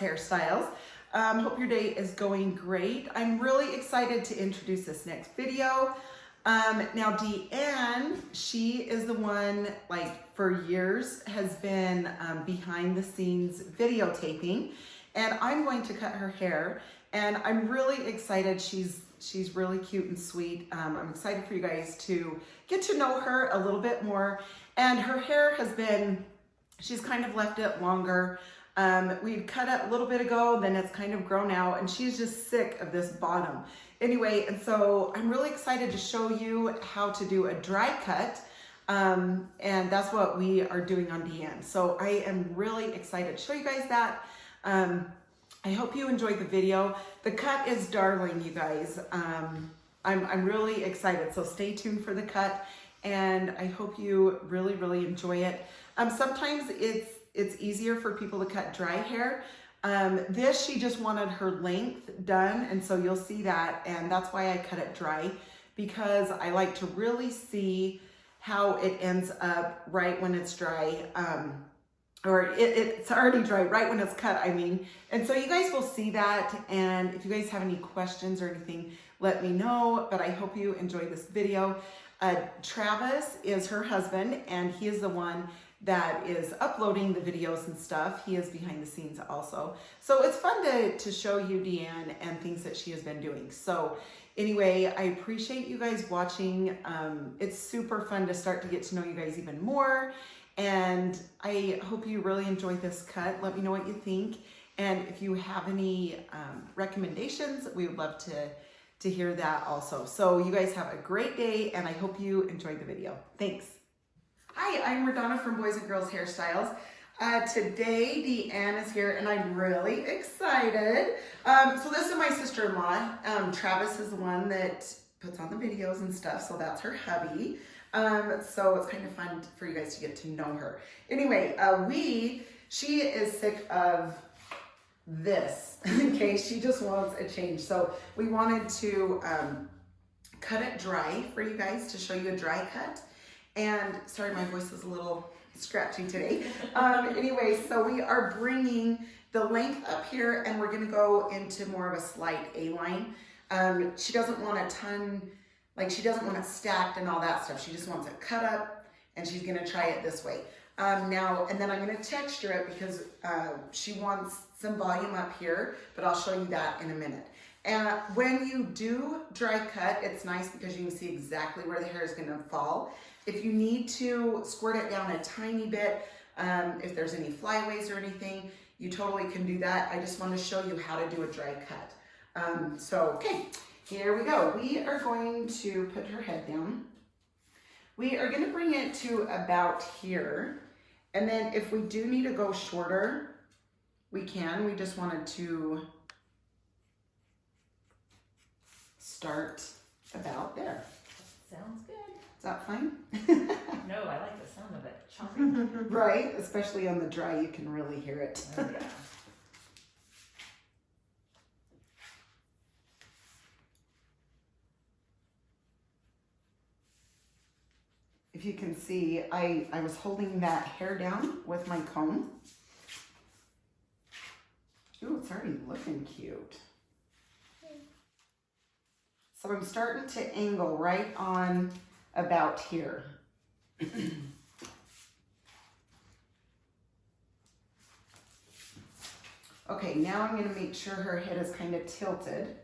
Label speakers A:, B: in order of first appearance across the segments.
A: Hairstyles. Hope your day is going great. I'm really excited to introduce this next video. Now Deanne, she is the one, like, for years has been behind the scenes videotaping, and I'm going to cut her hair, and I'm really excited. She's really cute and sweet. I'm excited for you guys to get to know her a little bit more. And her hair has been, she's kind of left it longer. We cut it a little bit ago, then it's kind of grown out, and she's just sick of this bottom. Anyway, and so I'm really excited to show you how to do a dry cut. And that's what we are doing on Deanne. So I am really excited to show you guys that. I hope you enjoyed the video. The cut is darling, you guys. I'm really excited, so stay tuned for the cut, and I hope you really enjoy it. Sometimes it's easier for people to cut dry hair. This, she just wanted her length done, and so you'll see that, and that's why I cut it dry, because I like to really see how it ends up right when it's dry. Or it's already dry right when it's cut, I mean. And so you guys will see that, and if you guys have any questions or anything, let me know, but I hope you enjoy this video. Travis is her husband, and he is the one that is uploading the videos and stuff. He is behind the scenes also. So it's fun to show you Deanne and things that she has been doing. So anyway, I appreciate you guys watching. It's super fun to start to get to know you guys even more. And I hope you really enjoyed this cut. Let me know what you think. And if you have any recommendations, we would love to hear that also. So you guys have a great day, and I hope you enjoyed the video. Thanks. Hi, I'm RaDona from Boys and Girls Hairstyles. Today, Deanne is here, and I'm really excited. So this is my sister-in-law. Travis is the one that puts on the videos and stuff, so that's her hubby. So it's kind of fun for you guys to get to know her. Anyway, she is sick of this, okay? She just wants a change. So we wanted to cut it dry for you guys, to show you a dry cut. And sorry, my voice is a little scratchy today. Anyway, so we are bringing the length up here, and we're gonna go into more of a slight A-line. She doesn't want a ton, like, she doesn't want it stacked and all that stuff. She just wants it cut up, and she's gonna try it this way. Now, and then I'm gonna texture it because she wants some volume up here, but I'll show you that in a minute. And when you do dry cut, it's nice because you can see exactly where the hair is gonna fall. If you need to squirt it down a tiny bit, if there's any flyaways or anything, you totally can do that. I just want to show you how to do a dry cut. Okay, here we go. We are going to put her head down. We are going to bring it to about here. And then if we do need to go shorter, we can. We just wanted to start about there.
B: Sounds good.
A: Is that fine?
B: No, I like the sound of it chopping.
A: Right, especially on the dry, you can really hear it.
B: Oh, yeah.
A: If you can see, I was holding that hair down with my comb. Ooh, it's already looking cute. So I'm starting to angle right on about here. Okay, now I'm going to make sure her head is kind of tilted.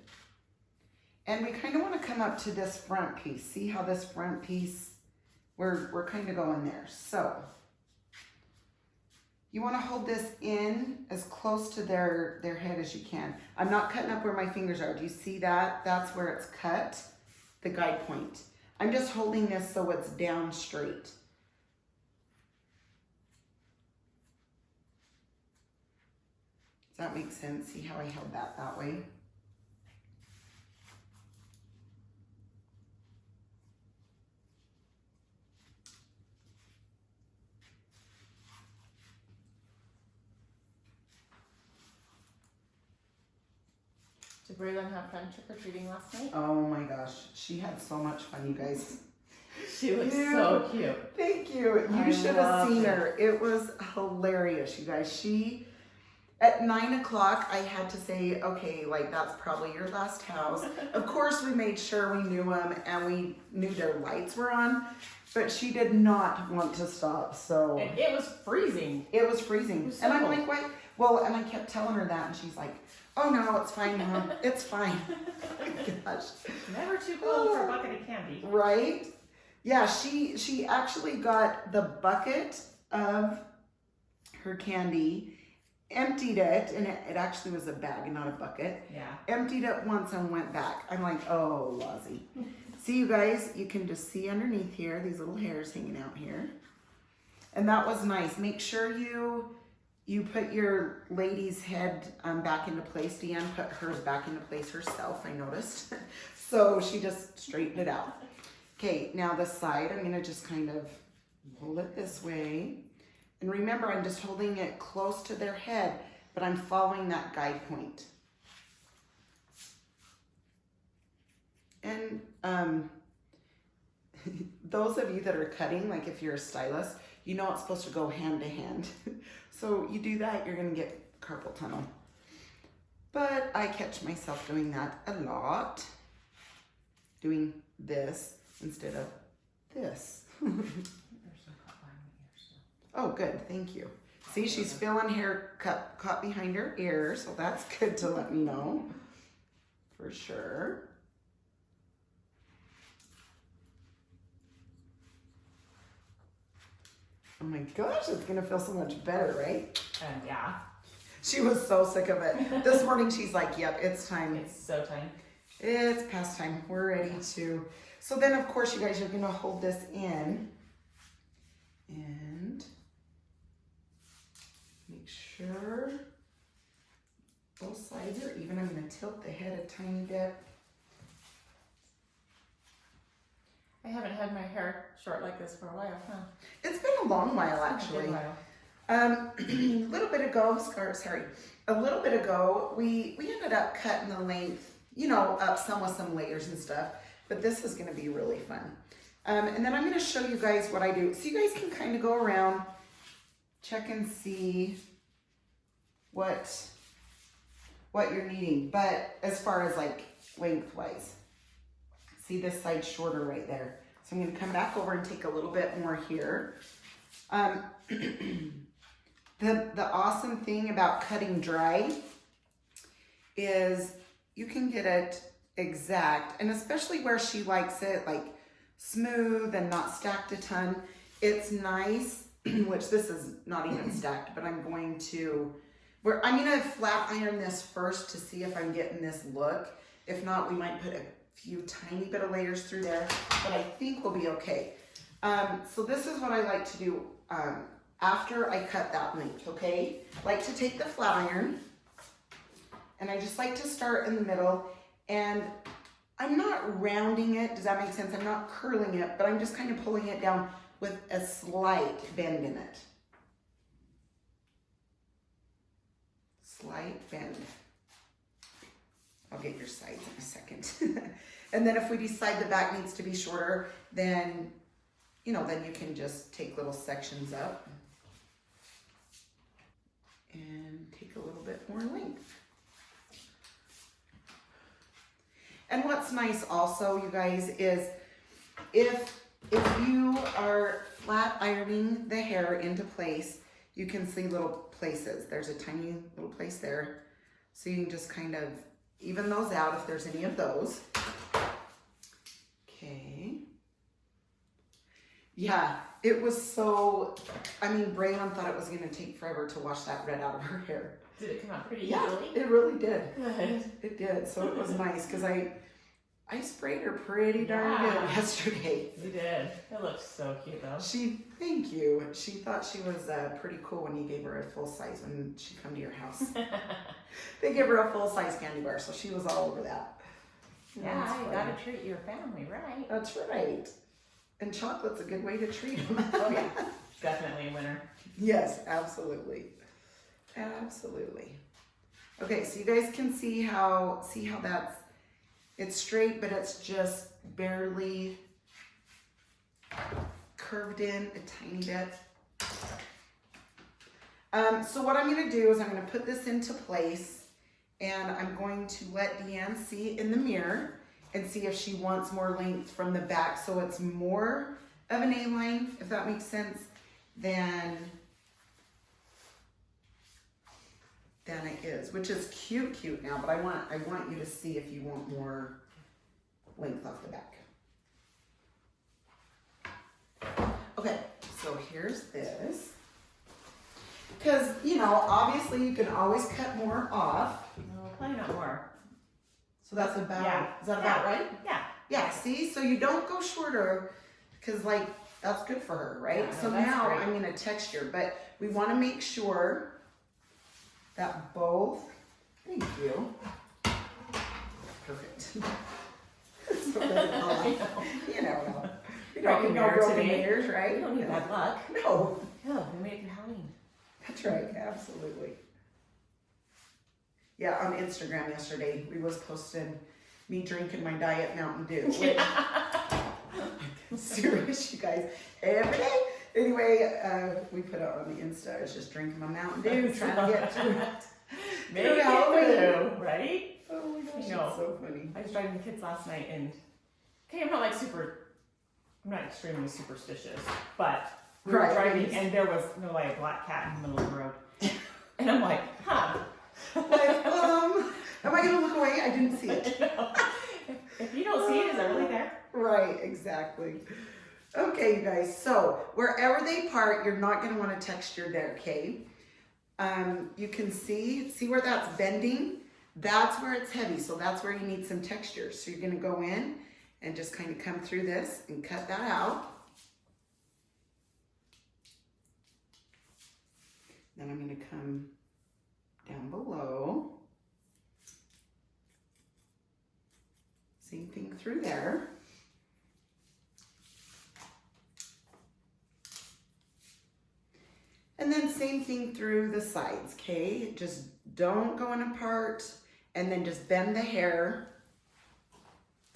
A: And we kind of want to come up to this front piece. See how this front piece, we're kind of going there. So you want to hold this in as close to their head as you can. I'm not cutting up where my fingers are. Do you see that? That's where it's cut, the guide point. I'm just holding this so it's down straight. Does that make sense? See how I held that way?
B: Did Braylon have fun trick-or-treating last night?
A: Oh my gosh, she had so much fun, you guys.
B: She looks so cute.
A: Thank you. You should have seen her. It was hilarious, you guys. At 9 o'clock, I had to say, okay, like that's probably your last house. Of course, we made sure we knew them and we knew their lights were on, but she did not want to stop, so.
B: And it was freezing.
A: It was freezing.
B: It was so
A: And I'm
B: cold.
A: like, wait. Well, and I kept telling her that, and she's like, oh no, it's fine, Mom. It's fine. Gosh.
B: Never too cold for a bucket of candy.
A: Right? Yeah, she actually got the bucket of her candy, emptied it, and it actually was a bag and not a bucket.
B: Yeah.
A: Emptied it once and went back. I'm like, oh, Lozzie. See, you guys, you can just see underneath here, these little hairs hanging out here. And that was nice. Make sure you put your lady's head back into place. Deanne put hers back into place herself, I noticed. So she just straightened it out. Okay, now the side, I'm gonna just kind of hold it this way. And remember, I'm just holding it close to their head, but I'm following that guide point. And those of you that are cutting, like if you're a stylist, you know it's supposed to go hand to hand. So you do that, you're gonna get carpal tunnel. But I catch myself doing that a lot. Doing this instead of this. Oh, good, thank you. See, she's feeling hair caught behind her ear, so that's good to let me know. For sure. Oh my gosh, it's gonna feel so much better, right?
B: Yeah.
A: She was so sick of it. This morning she's like, yep, it's time.
B: It's so time.
A: It's past time. We're ready to. So then, of course, you guys, you're gonna hold this in and make sure both sides are even. I'm gonna tilt the head a tiny bit.
B: I haven't had my hair short like this for a while, huh?
A: It's been a long while, actually. A little bit ago, a little bit ago, we ended up cutting the length, you know, up some with some layers and stuff, but this is gonna be really fun. And then I'm gonna show you guys what I do. So you guys can kind of go around, check and see what you're needing. But as far as like lengthwise, see this side shorter right there. So I'm gonna come back over and take a little bit more here. The awesome thing about cutting dry is you can get it exact, and especially where she likes it like smooth and not stacked a ton. It's nice, which this is not even stacked, but I'm going to flat iron this first to see if I'm getting this look. If not, we might put a few tiny bit of layers through there, but I think we'll be okay. So this is what I like to do after I cut that length, okay? Like to take the flat iron, and I just like to start in the middle, and I'm not rounding it, does that make sense? I'm not curling it, but I'm just kind of pulling it down with a slight bend in it. Slight bend. I'll get your sides in a second. And then if we decide the back needs to be shorter, then, you know, then you can just take little sections up and take a little bit more length. And what's nice also, you guys, is if you are flat ironing the hair into place, you can see little places. There's a tiny little place there. So you can just kind of even those out if there's any of those. Okay. Yeah, it was so, Braylon thought it was gonna take forever to wash that red out of her hair.
B: Did it come out pretty
A: Yeah,
B: easily?
A: it really did.
B: Good.
A: It did, so it was nice, because I sprayed her pretty darn good yesterday.
B: You did. It looks so cute though.
A: Thank you. She thought she was pretty cool when you gave her a full size when she come to your house. They give her a full size candy bar, so she was all over that.
B: Yeah,
A: That's
B: you
A: funny.
B: gotta treat your family right.
A: That's right. And chocolate's a good way to treat them.
B: Oh yeah, definitely a winner.
A: Yes, absolutely. Absolutely. Okay, so you guys can see how it's straight, but it's just barely curved in a tiny bit. So what I'm gonna do is I'm gonna put this into place and I'm going to let Deanne see in the mirror and see if she wants more length from the back. So it's more of an A-line, if that makes sense, than it is, which is cute now, but I want you to see if you want more length off the back. Okay, so here's this. Because, you know, obviously you can always cut more off.
B: No, probably not more.
A: So that's about,
B: Yeah.
A: is that about right?
B: Yeah.
A: Yeah, see, so you don't go shorter because like, that's good for her, right?
B: Yeah,
A: so
B: that's
A: now
B: great.
A: I'm gonna texture, but we wanna make sure that both, thank you. Perfect. So you know, we don't need no broken mirrors, right?
B: We don't need bad luck.
A: No.
B: Yeah, we made it through Halloween.
A: That's right, absolutely. Yeah, on Instagram yesterday, we was posting me drinking my Diet Mountain Dew. Which, I'm serious, you guys. Every day. Anyway, we put it on the Insta. I was just drinking my Mountain Dew, trying to get through it.
B: Make it through, right?
A: Oh my gosh,
B: You know,
A: it's so funny.
B: I was driving the kids last night and, okay, I'm not extremely superstitious, but we were
A: Right.
B: driving and there was a black cat in the middle of the road. And I'm like, huh.
A: Like, am I gonna look away? I didn't see it.
B: If you don't see it, is it really there?
A: Right, exactly. Okay, you guys, so wherever they part, you're not gonna wanna texture there, okay? You can see where that's bending? That's where it's heavy, so that's where you need some texture. So you're gonna go in and just kind of come through this and cut that out. Then I'm gonna come down below. Same thing through there. And then same thing through the sides, okay? Just don't go in a part and then just bend the hair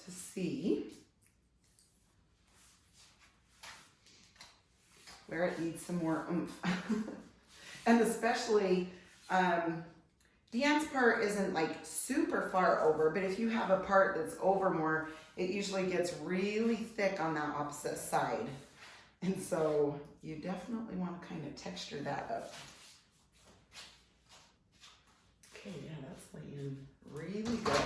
A: to see where it needs some more oomph. And especially, Deanne's part isn't like super far over, but if you have a part that's over more, it usually gets really thick on that opposite side. And so you definitely want to kind of texture that up. Okay, yeah, that's laying really good.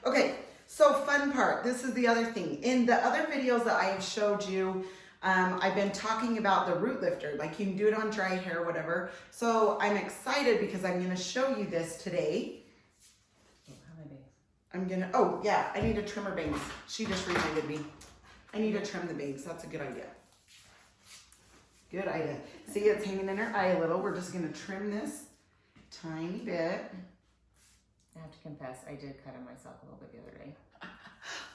A: Okay, so fun part. This is the other thing. In the other videos that I have showed you, I've been talking about the root lifter. Like you can do it on dry hair, whatever. So I'm excited because I'm going to show you this today. Oh yeah, I need to trim her bangs. She just reminded me. I need to trim the bangs. That's a good idea. Good idea. See, it's hanging in her eye a little. We're just going to trim this tiny bit.
B: I have to confess, I did cut him myself a little bit the other day.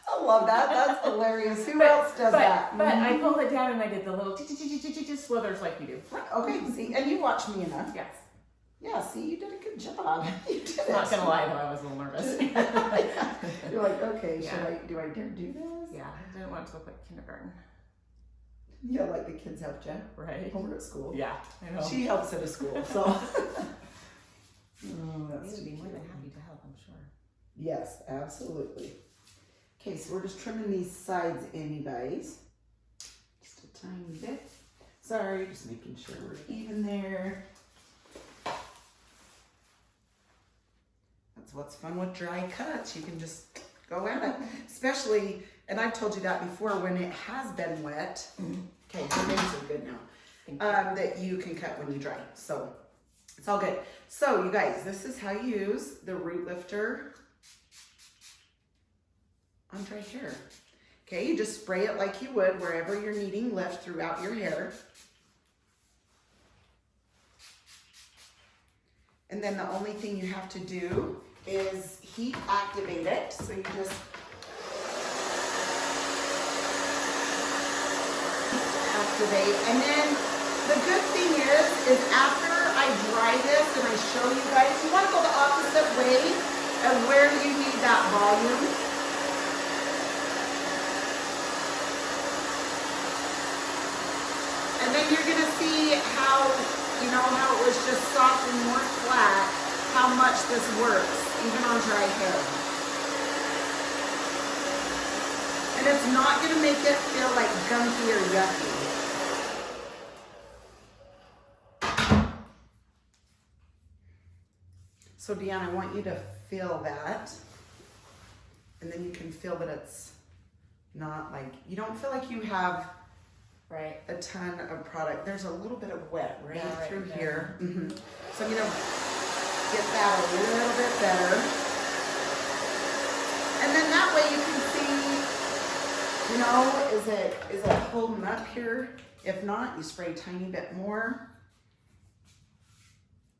A: I love that. That's hilarious. Who else does that?
B: But I pulled it down and I did the little slithers like you do.
A: Okay, see, and you watch me enough.
B: Yes.
A: Yeah, see, you did a good job. You did it.
B: Not gonna lie though, I was a little nervous.
A: You're like, okay,
B: Yeah.
A: do I dare do this?
B: Yeah, I didn't want it to look like kindergarten.
A: Yeah, like the kids helped you
B: Right.
A: over at school.
B: Yeah, I know.
A: She helps at a school, so. Oh,
B: You
A: that's
B: would be
A: too
B: more than
A: cute.
B: happy to help, I'm sure.
A: Yes, absolutely. Okay, so we're just trimming these sides in, you guys. Just a tiny bit. Sorry, just making sure we're even there. That's what's fun with dry cuts. You can just go at it. Especially, and I've told you that before, when it has been wet. Okay, your bangs are good now. That you can cut when you dry. So it's all good. So you guys, this is how you use the root lifter on dry hair. Okay, you just spray it like you would wherever you're needing lift throughout your hair. And then the only thing you have to do is heat activate it. So you just activate. And then the good thing is after I dry this and I show you guys, you want to go the opposite way of where you need that volume. And then you're gonna see how you know how it was just soft and more flat, how much this works, even on dry hair. And it's not gonna make it feel like gunky or yucky. So Deanna, I want you to feel that. And then you can feel that it's not like, you don't feel like you have a ton of product. There's a little bit of wet right through here. So I'm gonna get that a little bit better. And then that way you can see, you know, is it holding up here? If not, you spray a tiny bit more.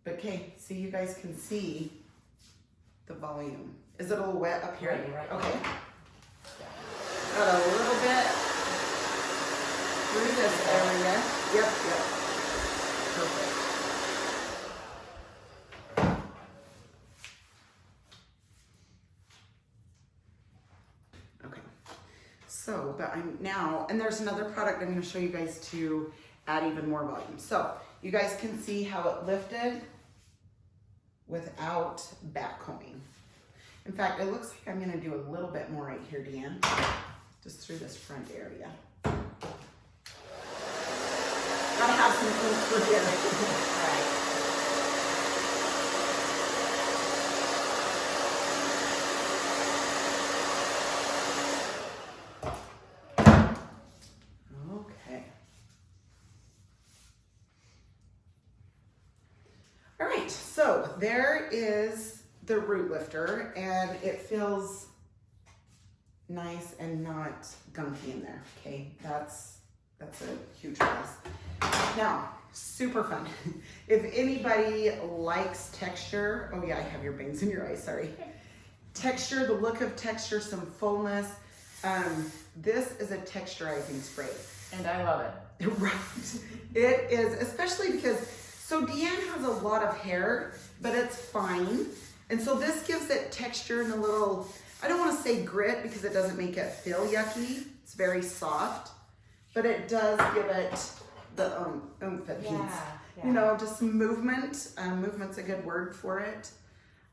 A: Okay, so you guys can see the volume. Is it a little wet up here?
B: Right.
A: Okay. Got a little bit through this area. Yep. Perfect. Okay. So, but I'm now, and there's another product I'm going to show you guys to add even more volume. So, you guys can see how it lifted without back combing. In fact, it looks like I'm gonna do a little bit more right here, Deanne, just through this front area. Gotta have some oomph for here. Okay. All right, so there is the root lifter, and it feels nice and not gunky in there. Okay, that's a huge plus. Now, super fun. If anybody likes texture, oh yeah, I have your bangs in your eyes, sorry. Texture, the look of texture, some fullness. This is a texturizing spray.
B: And I love it.
A: Right. It is, especially because, so Deanne has a lot of hair, but it's fine. And so this gives it texture and a little, I don't want to say grit because it doesn't make it feel yucky. It's very soft, but it does give it the oomph it needs. You know, just some movement. Movement's a good word for it.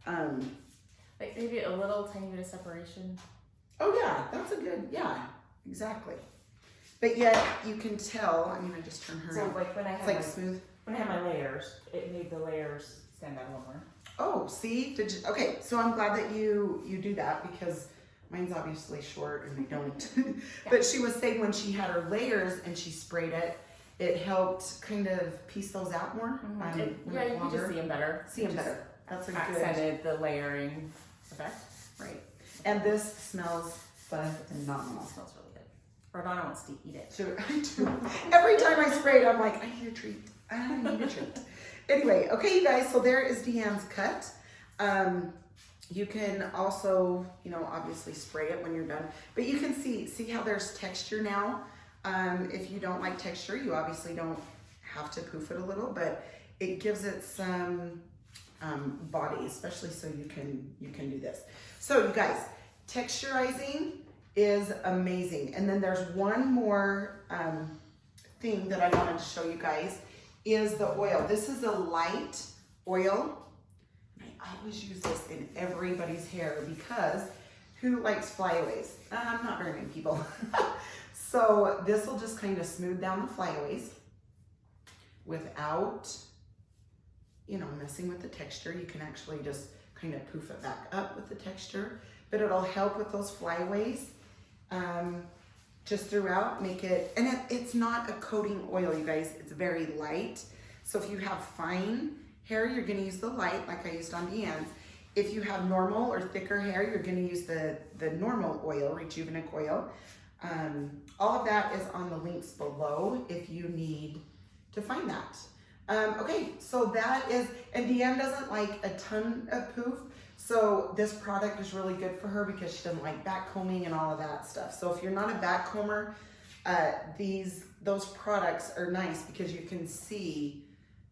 B: Like maybe a little tiny bit of separation.
A: Oh yeah, that's a good, yeah, exactly. But yet you can tell, I'm gonna just turn her
B: So
A: around.
B: like when I
A: It's
B: have
A: like smooth.
B: When I have my layers, it made the layers stand out a little more.
A: Oh, see, did you, okay, so I'm glad that you do that because mine's obviously short and I don't. But she was saying when she had her layers and she sprayed it, it helped kind of piece those out more.
B: Yeah, you can just see them better.
A: See them better. That's a good.
B: Accented the layering effect.
A: Right. And this smells phenomenal.
B: It smells really good. RaDona wants to eat it.
A: Sure, I do. Every time I spray it, I'm like, I need a treat. I need a treat. Anyway, okay, you guys, so there is Deanne's cut. You can also, you know, obviously spray it when you're done, but you can see how there's texture now. If you don't like texture, you obviously don't have to poof it a little, but it gives it some body, especially so you can do this. So you guys, texturizing is amazing. And then there's one more thing that I wanted to show you guys is the oil. This is a light oil. I always use this in everybody's hair because who likes flyaways? Not very many people. So this will just kind of smooth down the flyaways without, you know, messing with the texture. You can actually just kind of poof it back up with the texture, but it'll help with those flyaways. Just throughout, make it, and it's not a coating oil, you guys. It's very light. So if you have fine hair, you're gonna use the light, like I used on Deanne's. If you have normal or thicker hair, you're gonna use the normal oil, Rejuvenate oil. All of that is on the links below if you need to find that. Okay, so that is, and Deanne doesn't like a ton of poof, so this product is really good for her because she doesn't like back combing and all of that stuff. So if you're not a back comber, those products are nice because you can see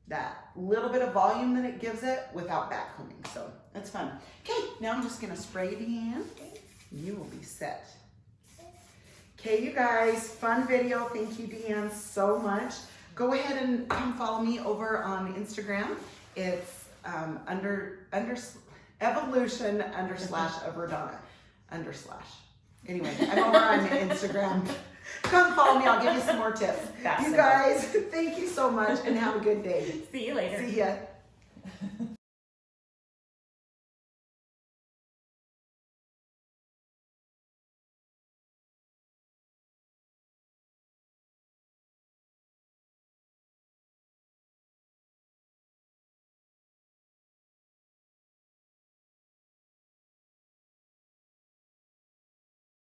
A: that little bit of volume that it gives it without back combing. So that's fun. Okay, now I'm just gonna spray Deanne. You will be set. Okay, you guys, fun video. Thank you, Deanne, so much. go ahead and come follow me over on Instagram. It's evolution / of RaDona / Anyway, I'm over on Instagram. Come follow me. I'll give you some more tips.
B: That's
A: you
B: simple.
A: guys, thank you so much and have a good day.
B: See you later.
A: See ya.